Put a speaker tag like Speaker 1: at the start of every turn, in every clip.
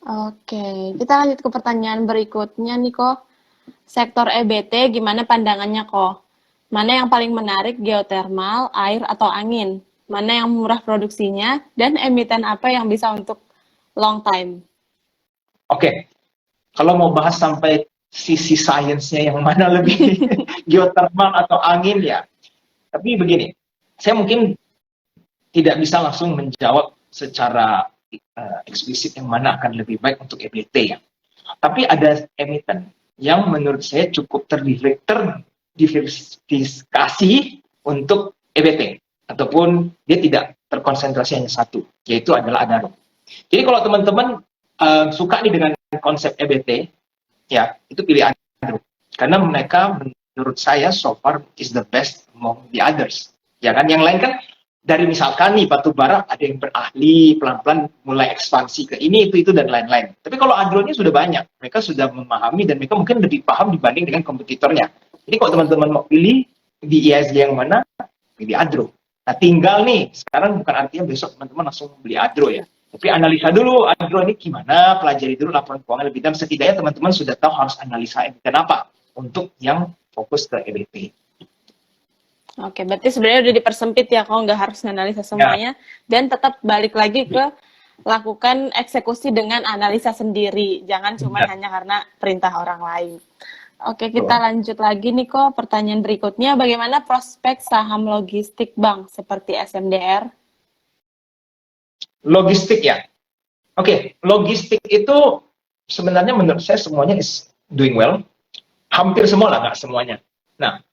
Speaker 1: Oke, kita lanjut ke pertanyaan berikutnya nih kok. Sektor EBT gimana pandangannya kok? Mana yang paling menarik, geothermal, air atau angin? Mana yang murah produksinya dan emiten apa yang bisa untuk long time?
Speaker 2: Oke, kalau mau bahas sampai sisi sainsnya yang mana lebih geothermal atau angin ya. Tapi begini, saya mungkin tidak bisa langsung menjawab secara eksplisit yang mana akan lebih baik untuk EBT ya. Tapi ada emiten yang menurut saya cukup terdiversifikasi untuk EBT ataupun dia tidak terkonsentrasi hanya satu, yaitu adalah Adaro. Jadi kalau teman-teman suka nih dengan konsep EBT, ya itu pilih Adaro karena mereka menurut saya so far is the best among the others. Ya kan, yang lain kan dari misalkan nih batu bara ada yang berahli pelan-pelan mulai ekspansi ke ini itu dan lain-lain. Tapi kalau Adro-nya sudah banyak, mereka sudah memahami dan mereka mungkin lebih paham dibanding dengan kompetitornya. Jadi kalau teman-teman mau pilih di ISG yang mana, pilih Adro. Nah tinggal nih, sekarang bukan artinya besok teman-teman langsung beli Adro ya. Tapi analisa dulu Adro ini gimana, pelajari dulu laporan keuangan lebih dalam. Setidaknya teman-teman sudah tahu harus analisa emiten apa untuk yang fokus ke EBT.
Speaker 1: Oke, berarti sebenarnya udah dipersempit ya, kok nggak harus menganalisa semuanya, dan tetap balik lagi ke lakukan eksekusi dengan analisa sendiri, jangan cuma hanya karena perintah orang lain. Oke, kita lanjut lagi nih kok, pertanyaan berikutnya, bagaimana prospek saham logistik bank seperti SMDR?
Speaker 2: Logistik ya. Oke, logistik itu sebenarnya menurut saya semuanya is doing well. Hampir semua lah, nggak semuanya. Nah,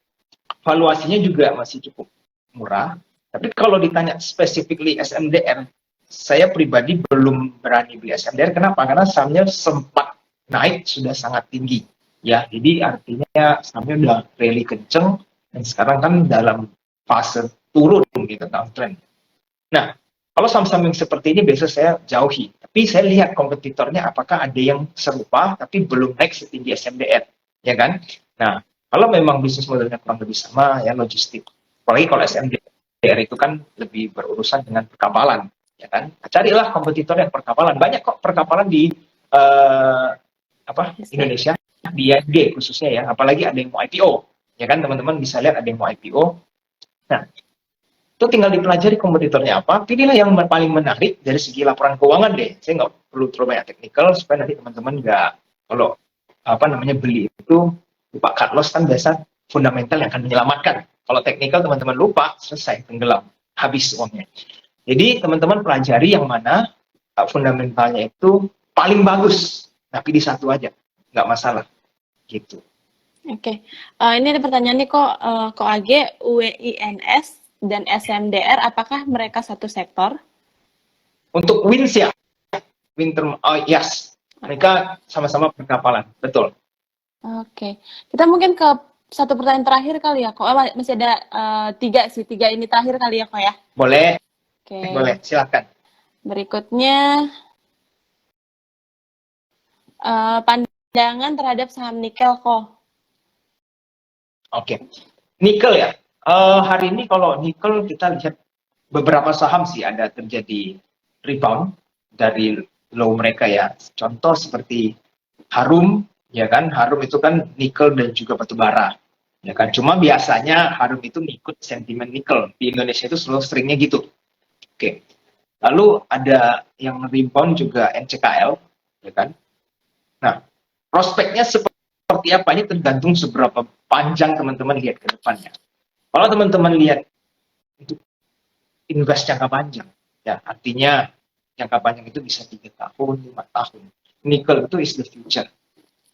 Speaker 2: valuasinya juga masih cukup murah. Tapi kalau ditanya specifically SMDR, saya pribadi belum berani beli SMDR. Kenapa? Karena sahamnya sempat naik sudah sangat tinggi. Ya, jadi artinya sahamnya udah rally kenceng dan sekarang kan dalam fase turun gitu, downtrend. Nah, kalau saham-saham yang seperti ini biasa saya jauhi. Tapi saya lihat kompetitornya apakah ada yang serupa tapi belum naik setinggi SMDR, ya kan? Nah, kalau memang bisnis modelnya kurang lebih sama, ya logistik. Apalagi kalau SMDR itu kan lebih berurusan dengan perkapalan, ya kan? Carilah kompetitor yang perkapalan. Banyak kok perkapalan di Indonesia, di ISG khususnya ya. Apalagi ada yang mau IPO, ya kan teman-teman bisa lihat ada yang mau IPO. Nah, itu tinggal dipelajari kompetitornya apa, pilihlah yang paling menarik dari segi laporan keuangan deh. Saya nggak perlu terlalu banyak teknikal supaya nanti teman-teman nggak, kalau beli itu lupa cut loss kan biasa fundamental yang akan menyelamatkan. Kalau teknikal teman-teman lupa, selesai, tenggelam, habis uangnya. Jadi teman-teman pelajari yang mana fundamentalnya itu paling bagus. Nah, pilih satu aja, nggak masalah. Gitu.
Speaker 1: Oke, ini ada pertanyaan nih kok, AG, UWINS dan SMDR, apakah mereka satu sektor?
Speaker 2: Untuk WINS ya, yes, mereka sama-sama perkapalan, betul.
Speaker 1: Oke, kita mungkin ke satu pertanyaan terakhir kali ya kok. Masih ada tiga ini terakhir kali ya kok ya.
Speaker 2: Boleh.
Speaker 1: Oke.
Speaker 2: Boleh, silakan.
Speaker 1: Berikutnya pandangan terhadap saham nikel kok.
Speaker 2: Oke, nikel ya. Hari ini kalau nikel kita lihat beberapa saham sih ada terjadi rebound dari low mereka ya. Contoh seperti Harum, ya kan? Harum itu kan nikel dan juga batu bara, ya kan? Cuma biasanya Harum itu ngikut sentimen nikel. Di Indonesia itu selalu seringnya gitu. Oke. Lalu ada yang rebound juga NCKL, ya kan? Nah, prospeknya seperti apa ini tergantung seberapa panjang teman-teman lihat ke depannya. Kalau teman-teman lihat itu invest jangka panjang, ya artinya jangka panjang itu bisa 3 tahun, 5 tahun. Nikel itu is the future.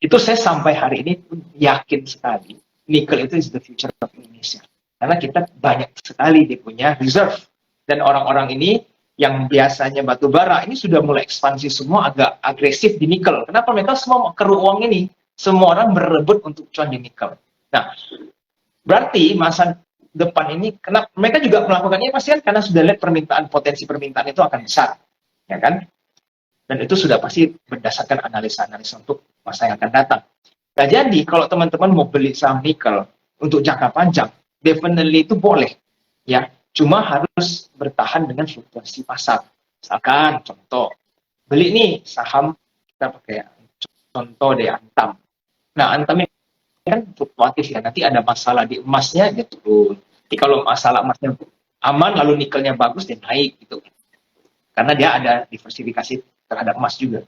Speaker 2: Itu saya sampai hari ini pun yakin sekali, nikel itu is the future of Indonesia. Karena kita banyak sekali dia punya reserve. Dan orang-orang ini yang biasanya batu bara ini sudah mulai ekspansi semua agak agresif di nikel. Kenapa? Mereka semua mau keru uang ini. Semua orang berebut untuk cuan di nikel. Nah, berarti masa depan ini, kenapa mereka juga melakukannya pasti kan karena sudah lihat potensi permintaan itu akan besar, ya kan? Dan itu sudah pasti berdasarkan analisa-analisa untuk masa yang akan datang. Nah, jadi kalau teman-teman mau beli saham nikel untuk jangka panjang, definitely itu boleh, ya. Cuma harus bertahan dengan fluktuasi pasar. Misalkan, contoh, beli nih saham kita pakai contoh deh Antam. Nah, Antam ini kan fluktuatif ya, nanti ada masalah di emasnya dia turun. Jadi kalau masalah emasnya aman lalu nikelnya bagus dia naik gitu. Karena dia ada diversifikasi terhadap emas juga.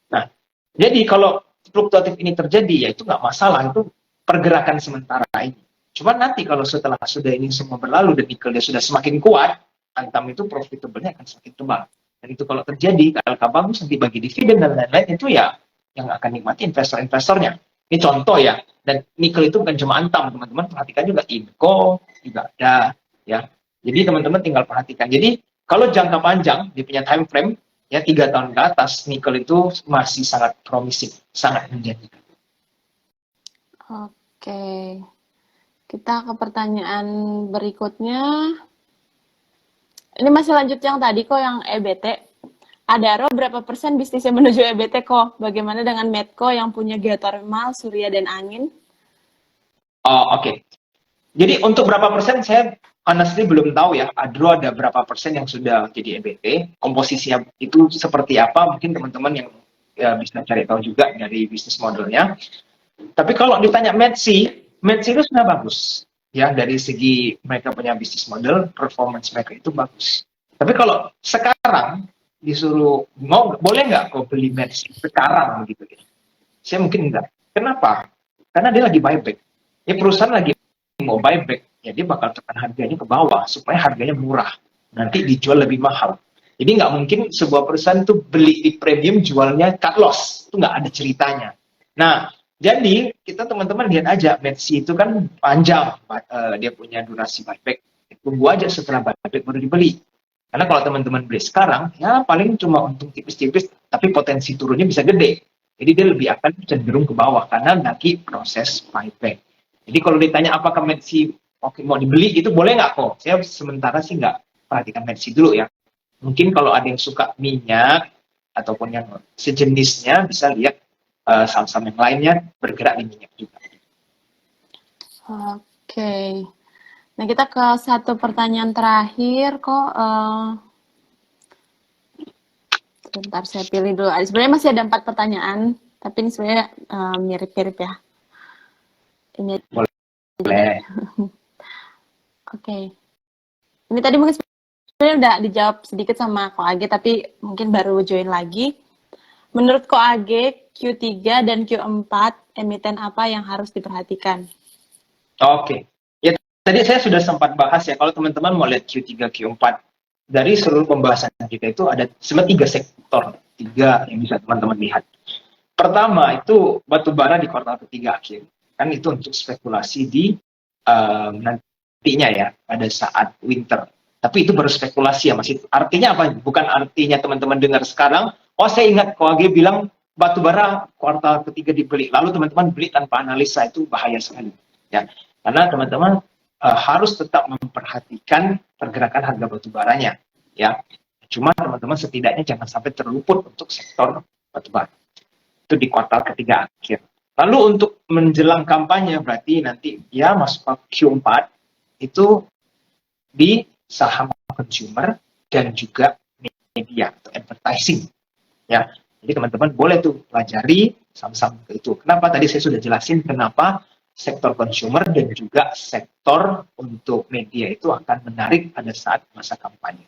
Speaker 2: Nah, jadi kalau fluktuatif ini terjadi ya itu nggak masalah, itu pergerakan sementara ini. Cuma nanti kalau setelah sudah ini semua berlalu dan nikelnya sudah semakin kuat, Antam itu profitable-nya akan semakin tebal. Dan itu kalau terjadi, KLK bagus nanti bagi dividen dan lain-lain itu ya yang akan nikmati investor-investornya. Ini contoh ya. Dan nikel itu bukan cuma Antam, teman-teman perhatikan juga Inco juga ada ya. Jadi teman-teman tinggal perhatikan. Jadi kalau jangka panjang di punya time frame ya 3 tahun ke atas nikel itu masih sangat promising, sangat menjanjikan.
Speaker 1: Oke. Kita ke pertanyaan berikutnya. Ini masih lanjut yang tadi kok, yang EBT. Adaro berapa persen bisnisnya menuju EBT kok? Bagaimana dengan Medco yang punya geothermal, surya, dan angin?
Speaker 2: Oke. Jadi untuk berapa persen saya honestly belum tahu ya. Adro ada berapa persen yang sudah jadi EBT. Komposisinya itu seperti apa? Mungkin teman-teman yang ya, bisa cari tahu juga dari bisnis modelnya. Tapi kalau ditanya Medsi itu sudah bagus. Ya, dari segi mereka punya bisnis model, performance mereka itu bagus. Tapi kalau sekarang disuruh, boleh nggak kau beli Medsi sekarang gitu ya? Saya mungkin enggak. Kenapa? Karena dia lagi buyback. Ya perusahaan lagi mau buyback, ya dia bakal tekan harganya ke bawah supaya harganya murah. Nanti dijual lebih mahal. Jadi nggak mungkin sebuah perusahaan itu beli di premium jualnya cut loss. Itu nggak ada ceritanya. Nah, jadi kita teman-teman lihat aja, Medsi itu kan panjang, dia punya durasi buyback. Tunggu aja setelah buyback baru dibeli. Karena kalau teman-teman beli sekarang, ya paling cuma untung tipis-tipis, tapi potensi turunnya bisa gede. Jadi dia lebih akan cenderung ke bawah karena lagi proses buyback. Jadi kalau ditanya apakah Medsi oke mau dibeli, itu boleh nggak kok? Saya sementara sih nggak perhatikan Medsi dulu ya. Mungkin kalau ada yang suka minyak ataupun yang sejenisnya bisa lihat saham-saham yang lainnya bergerak di minyak juga.
Speaker 1: Oke. Nah, kita ke satu pertanyaan terakhir kok. Sebentar, saya pilih dulu. Sebenarnya masih ada 4 pertanyaan, tapi ini sebenarnya mirip-mirip ya. Ini
Speaker 2: boleh.
Speaker 1: Oke. Ini tadi mungkin sebenarnya udah dijawab sedikit sama Ko Age, tapi mungkin baru join lagi. Menurut Ko Age, Q3 dan Q4 emiten apa yang harus diperhatikan?
Speaker 2: Oke. Ya tadi saya sudah sempat bahas ya, kalau teman-teman mau lihat Q3, Q4, dari seluruh pembahasan kita itu ada sebenarnya 3 sektor, 3 yang bisa teman-teman lihat. Pertama itu batubara di kuartal ketiga akhir. Kan itu untuk spekulasi di nantinya ya, pada saat winter. Tapi itu baru spekulasi ya, masih artinya apa? Bukan artinya teman-teman dengar sekarang, oh saya ingat KOAG bilang batubara kuartal ketiga dibeli, lalu teman-teman beli tanpa analisa, itu bahaya sekali. Ya, karena teman-teman harus tetap memperhatikan pergerakan harga batubaranya. Ya, cuma teman-teman setidaknya jangan sampai terluput untuk sektor batubara. Itu di kuartal ketiga akhir. Lalu untuk menjelang kampanye berarti nanti ya masuk ke Q4 itu di saham consumer dan juga media atau advertising. Ya, jadi teman-teman boleh tuh pelajari saham-saham itu. Kenapa? Tadi saya sudah jelasin kenapa sektor consumer dan juga sektor untuk media itu akan menarik pada saat masa kampanye.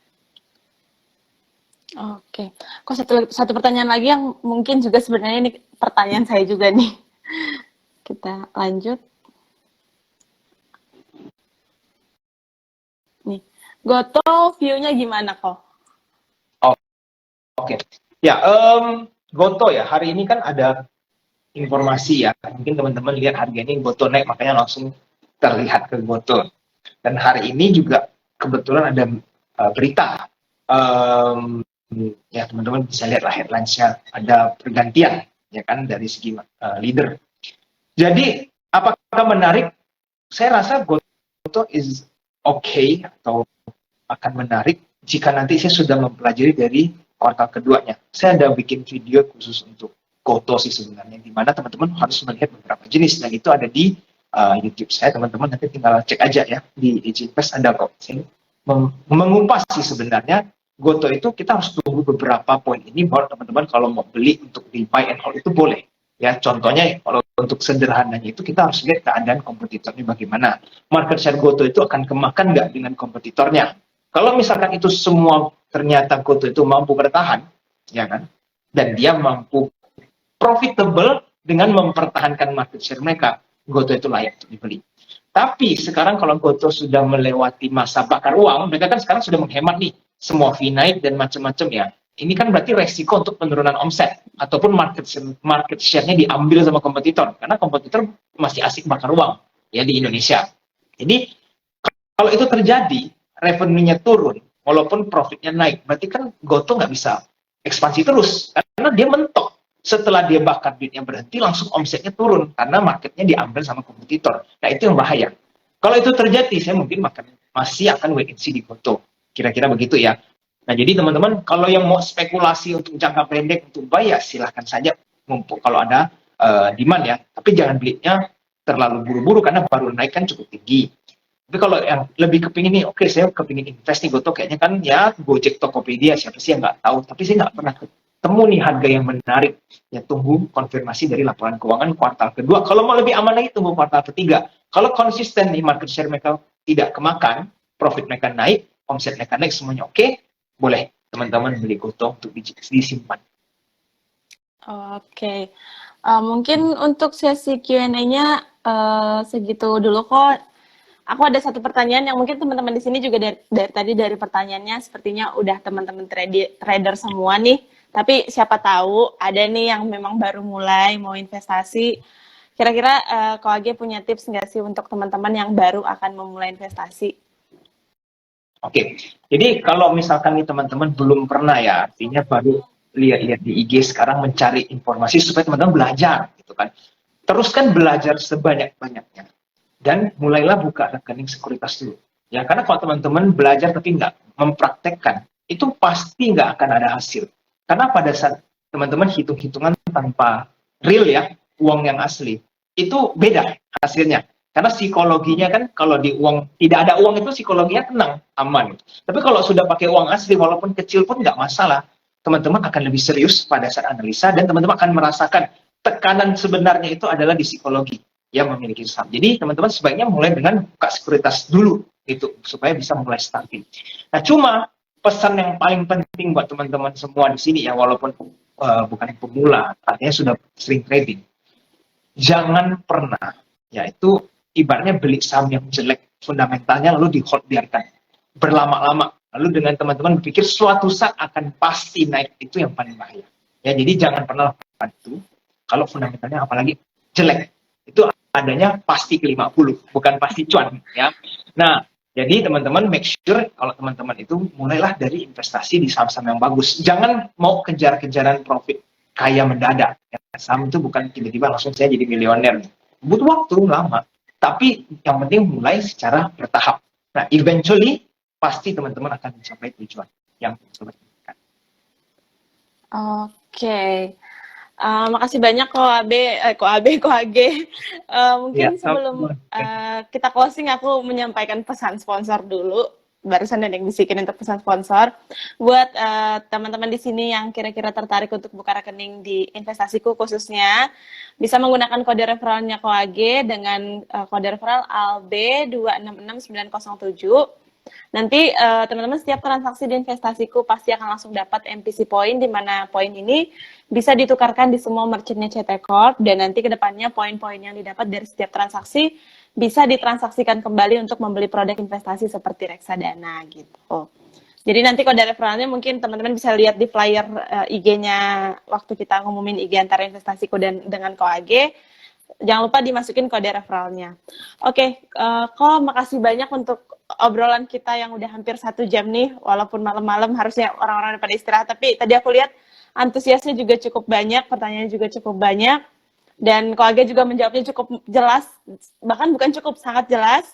Speaker 1: Oke, kok satu pertanyaan lagi yang mungkin juga sebenarnya ini pertanyaan saya juga nih. Kita lanjut. Nih, Goto view-nya gimana kok?
Speaker 2: Oke. Ya, Goto ya, hari ini kan ada informasi ya, mungkin teman-teman lihat harganya Goto naik, makanya langsung terlihat ke Goto. Dan hari ini juga kebetulan ada berita, ya teman-teman bisa lihat lah headlines-nya, ada pergantian ya kan dari segi leader. Jadi apakah menarik? Saya rasa Goto is okay atau akan menarik jika nanti saya sudah mempelajari dari kuartal keduanya. Saya ada bikin video khusus untuk Goto sih sebenarnya, di mana teman-teman harus melihat beberapa jenis, dan itu ada di YouTube saya. Teman-teman nanti tinggal cek aja ya, di Agent Invest ada kok. Saya mengupas sih sebenarnya Goto itu kita harus tunggu beberapa poin ini baru teman-teman kalau mau beli untuk di buy and hold itu boleh. Ya, contohnya kalau untuk sederhananya itu kita harus lihat keadaan kompetitornya bagaimana. Market share Goto itu akan kemakan nggak dengan kompetitornya. Kalau misalkan itu semua ternyata Goto itu mampu bertahan, ya kan, dan dia mampu profitable dengan mempertahankan market share mereka, Goto itu layak untuk dibeli. Tapi sekarang kalau Goto sudah melewati masa bakar uang, mereka kan sekarang sudah menghemat nih, semua fee naik dan macam-macam ya. Ini kan berarti resiko untuk penurunan omset ataupun market share-nya diambil sama kompetitor karena kompetitor masih asik bakar uang ya di Indonesia. Jadi kalau itu terjadi, revenue-nya turun walaupun profitnya naik, berarti kan Goto nggak bisa ekspansi terus karena dia mentok. Setelah dia bakar duitnya berhenti, langsung omsetnya turun karena marketnya diambil sama kompetitor. Nah itu yang bahaya. Kalau itu terjadi, saya mungkin masih akan wait and see di Goto. Kira-kira begitu ya. Nah jadi teman-teman, kalau yang mau spekulasi untuk jangka pendek untuk buy ya silahkan saja mumpung kalau ada demand ya. Tapi jangan belinya terlalu buru-buru karena baru naik kan cukup tinggi. Tapi kalau yang lebih kepingin nih, oke saya kepingin invest nih Goto, kayaknya kan ya Gojek, Tokopedia, siapa sih yang nggak tahu. Tapi saya nggak pernah ketemu nih harga yang menarik. Ya tunggu konfirmasi dari laporan keuangan kuartal kedua. Kalau mau lebih aman lagi tunggu kuartal ketiga. Kalau konsisten nih market share mereka tidak kemakan, profit mereka naik, omset mereka naik, semuanya oke, boleh teman-teman beli Goto untuk disimpan.
Speaker 1: Oke. Mungkin untuk sesi Q&A-nya segitu dulu kok. Aku ada satu pertanyaan yang mungkin teman-teman di sini juga dari tadi dari pertanyaannya sepertinya udah teman-teman trader semua nih. Tapi siapa tahu ada nih yang memang baru mulai mau investasi. Kira-kira Ko Age punya tips nggak sih untuk teman-teman yang baru akan memulai investasi?
Speaker 2: Oke, jadi kalau misalkan nih teman-teman belum pernah ya, artinya baru lihat-lihat di IG sekarang mencari informasi supaya teman-teman belajar gitu kan. Teruskan belajar sebanyak-banyaknya dan mulailah buka rekening sekuritas dulu. Ya, karena kalau teman-teman belajar tapi nggak mempraktekkan, itu pasti nggak akan ada hasil. Karena pada saat teman-teman hitung-hitungan tanpa real ya, uang yang asli, itu beda hasilnya. Karena psikologinya kan kalau di uang, tidak ada uang itu psikologinya tenang, aman. Tapi kalau sudah pakai uang asli, walaupun kecil pun nggak masalah, teman-teman akan lebih serius pada saat analisa dan teman-teman akan merasakan tekanan sebenarnya itu adalah di psikologi yang memiliki saham. Jadi teman-teman sebaiknya mulai dengan buka sekuritas dulu itu supaya bisa mulai starting. Nah cuma pesan yang paling penting buat teman-teman semua di sini ya walaupun bukan yang pemula, artinya sudah sering trading, jangan pernah yaitu ibaratnya beli saham yang jelek fundamentalnya lalu di hold biarkan berlama-lama lalu dengan teman-teman berpikir suatu saat akan pasti naik, itu yang paling bahaya ya. Jadi jangan pernah lakukan itu kalau fundamentalnya apalagi jelek, itu adanya pasti ke 50 bukan pasti cuan ya. Nah jadi teman-teman make sure kalau teman-teman itu mulailah dari investasi di saham-saham yang bagus, jangan mau kejar-kejaran profit kaya mendadak ya. Saham itu bukan tiba-tiba langsung saya jadi miliuner, butuh waktu lama. Tapi yang penting mulai secara bertahap. Nah, eventually pasti teman-teman akan mencapai tujuan yang sobat inginkan.
Speaker 1: Oke. Makasih banyak Ko Age. Mungkin
Speaker 2: Ya,
Speaker 1: sebelum kita closing aku menyampaikan pesan sponsor dulu. Barusan ada yang bisikin untuk pesan sponsor. Buat teman-teman di sini yang kira-kira tertarik untuk buka rekening di investasiku khususnya, bisa menggunakan kode referralnya Ko Age dengan kode referral ALB266907. Nanti teman-teman setiap transaksi di investasiku pasti akan langsung dapat MPC point, di mana poin ini bisa ditukarkan di semua merchantnya CT Corp, dan nanti kedepannya poin-poin yang didapat dari setiap transaksi bisa ditransaksikan kembali untuk membeli produk investasi seperti reksadana gitu. Jadi nanti kode referralnya mungkin teman-teman bisa lihat di flyer IG-nya waktu kita ngumumin IG antara investasiku dan dengan Ko Age. Jangan lupa dimasukin kode referralnya. Oke, Ko, makasih banyak untuk obrolan kita yang udah hampir 1 jam nih, walaupun malam-malam harusnya orang-orang pada istirahat, tapi tadi aku lihat antusiasnya juga cukup banyak, pertanyaannya juga cukup banyak, dan Ko Age juga menjawabnya cukup jelas, bahkan bukan cukup, sangat jelas.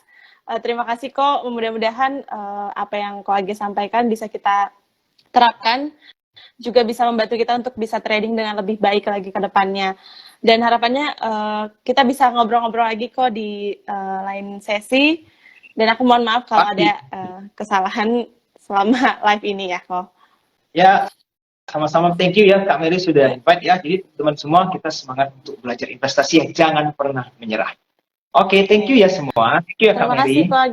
Speaker 1: Terima kasih Ko, mudah-mudahan apa yang Ko Age sampaikan bisa kita terapkan, juga bisa membantu kita untuk bisa trading dengan lebih baik lagi ke depannya. Dan harapannya kita bisa ngobrol-ngobrol lagi kok di lain sesi. Dan aku mohon maaf kalau ada kesalahan. selama live ini ya kok.
Speaker 2: Ya, sama-sama, thank you ya Kak Mary sudah invite ya. Jadi teman semua kita semangat untuk belajar investasi yang jangan pernah menyerah. Oke, thank you ya semua. Thank you ya Kak
Speaker 1: Terima
Speaker 2: Mary.
Speaker 1: kasih kok.